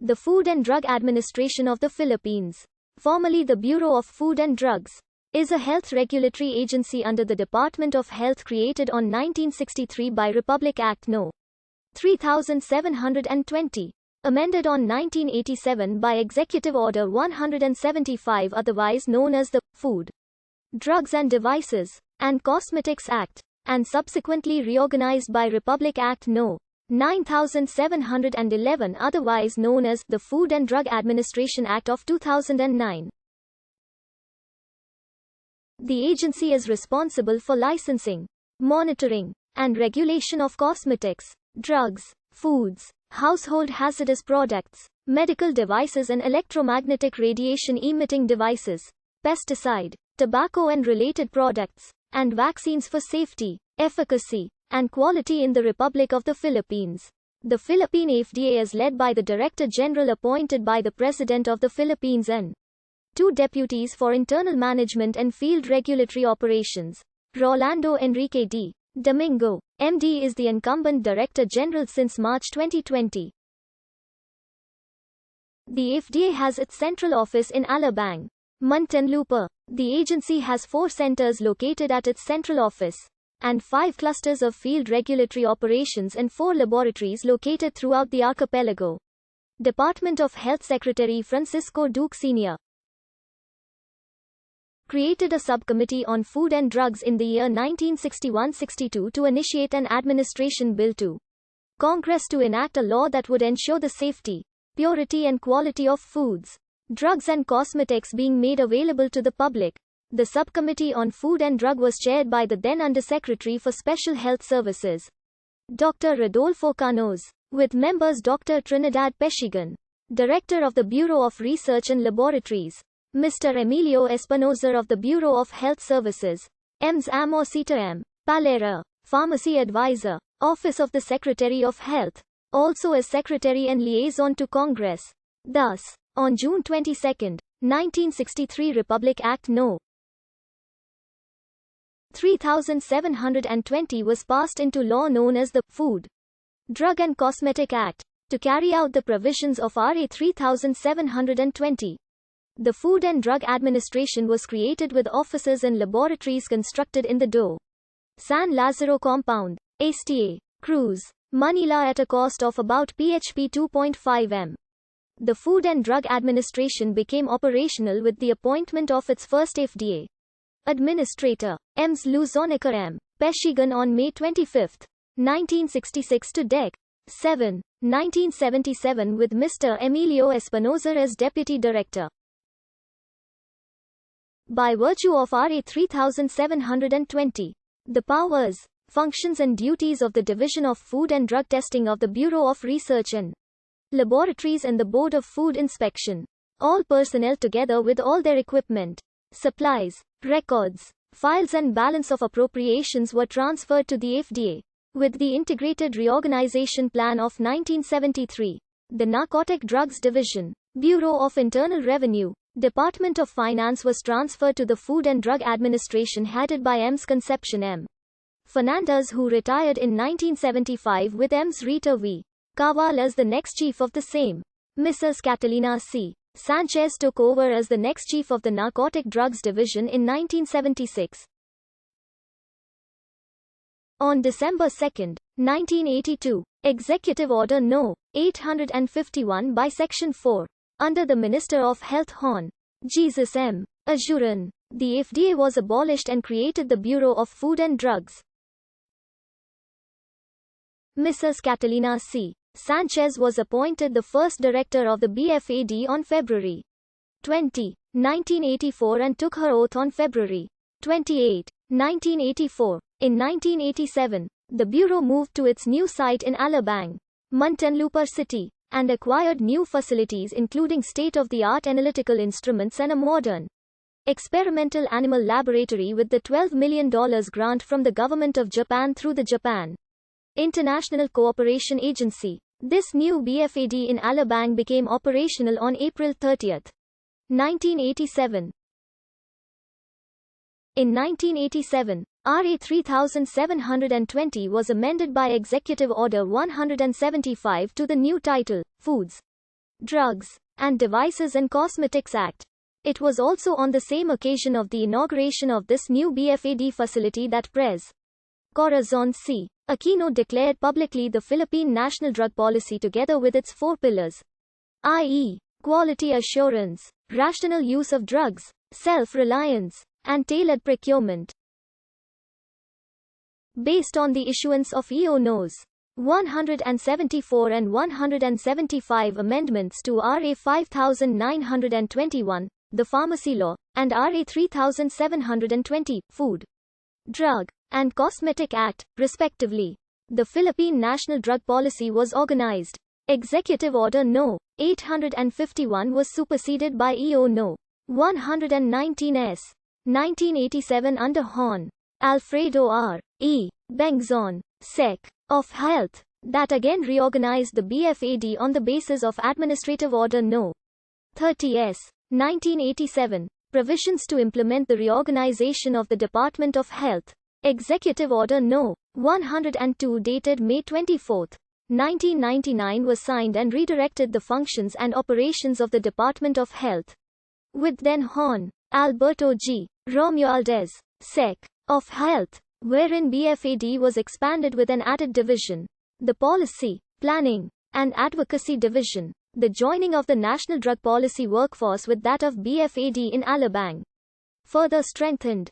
The Food and Drug Administration of the Philippines, formerly the Bureau of Food and Drugs, is a health regulatory agency under the Department of Health created on 1963 by Republic Act No. 3720, amended on 1987 by Executive Order 175, otherwise known as the Food, Drugs and Devices, and Cosmetics Act, and subsequently reorganized by Republic Act No. 9711, otherwise known as the Food and Drug Administration Act of 2009. The agency is responsible for licensing, monitoring, and regulation of cosmetics, drugs, foods, household hazardous products, medical devices and electromagnetic radiation emitting devices, pesticide, tobacco and related products, and vaccines for safety, efficacy, and quality in the Republic of the Philippines. The Philippine FDA is led by the Director General appointed by the President of the Philippines and two deputies for internal management and field regulatory operations. Rolando Enrique D. Domingo, MD, is the incumbent Director General since March 2020. The FDA has its central office in Alabang, Muntinlupa. The agency has 4 centers located at its central office, and 5 clusters of field regulatory operations and 4 laboratories located throughout the archipelago. Department of Health Secretary Francisco Duque Sr. created a subcommittee on food and drugs in the year 1961-62 to initiate an administration bill to Congress to enact a law that would ensure the safety, purity and quality of foods, drugs and cosmetics being made available to the public. The Subcommittee on Food and Drug was chaired by the then Undersecretary for Special Health Services, Dr. Rodolfo Canoes, with members Dr. Trinidad Peshigan, Director of the Bureau of Research and Laboratories, Mr. Emilio Espinoza of the Bureau of Health Services, Ms. Amorcita M. Palera, Pharmacy Advisor, Office of the Secretary of Health, also as Secretary and Liaison to Congress. Thus, on June 22, 1963, Republic Act No. 3720 was passed into law known as the Food, Drug and Cosmetic Act, to carry out the provisions of RA 3720. The Food and Drug Administration was created with offices and laboratories constructed in the Do. San Lazaro compound, STA, Cruz, Manila at a cost of about PHP 2.5 M. The Food and Drug Administration became operational with the appointment of its first FDA Administrator, Ms. Luzonica M. Peshigan on May 25, 1966 to Dec. 7, 1977 with Mr. Emilio Espinoza as Deputy Director. By virtue of RA 3720, the powers, functions and duties of the Division of Food and Drug Testing of the Bureau of Research and Laboratories and the Board of Food Inspection, all personnel together with all their equipment, supplies, records, files and balance of appropriations were transferred to the FDA. With the Integrated Reorganization Plan of 1973, the Narcotic Drugs Division, Bureau of Internal Revenue, Department of Finance was transferred to the Food and Drug Administration headed by Ms. Concepcion M. Fernandez, who retired in 1975, with Ms. Rita V. Caval as the next chief of the same. Mrs. Catalina C. Sanchez took over as the next chief of the Narcotic Drugs Division in 1976. On December 2, 1982, Executive Order No. 851 by Section 4, under the Minister of Health Hon. Jesus M. Azuran, the FDA was abolished and created the Bureau of Food and Drugs. Mrs. Catalina C. Sanchez was appointed the first director of the BFAD on February 20, 1984 and took her oath on February 28, 1984. In 1987, the Bureau moved to its new site in Alabang, Muntinlupa City, and acquired new facilities including state-of-the-art analytical instruments and a modern experimental animal laboratory with the $12 million grant from the Government of Japan through the Japan International Cooperation Agency. This new BFAD in Alabang became operational on April 30, 1987. In 1987, RA 3720 was amended by Executive Order 175 to the new title, Foods, Drugs and Devices and Cosmetics Act. It was also on the same occasion of the inauguration of this new BFAD facility that Pres. Corazon C. Aquino declared publicly the Philippine national drug policy together with its 4 pillars, i.e., quality assurance, rational use of drugs, self-reliance, and tailored procurement. Based on the issuance of EO Nos. 174 and 175 amendments to RA 5921, the Pharmacy Law, and RA 3720, Food, Drug, and Cosmetic Act, respectively, the Philippine National Drug Policy was organized. Executive Order No. 851 was superseded by EO No. 119s. 1987 under Hon. Alfredo R. E. Bengzon, Sec. of Health, that again reorganized the BFAD on the basis of Administrative Order No. 30s. 1987, provisions to implement the reorganization of the Department of Health. Executive Order No. 102 dated May 24, 1999 was signed and redirected the functions and operations of the Department of Health. With then Hon. Alberto G. Romualdez, Sec. of Health, wherein BFAD was expanded with an added division, the Policy, Planning, and Advocacy Division, the joining of the National Drug Policy workforce with that of BFAD in Alabang. Further strengthened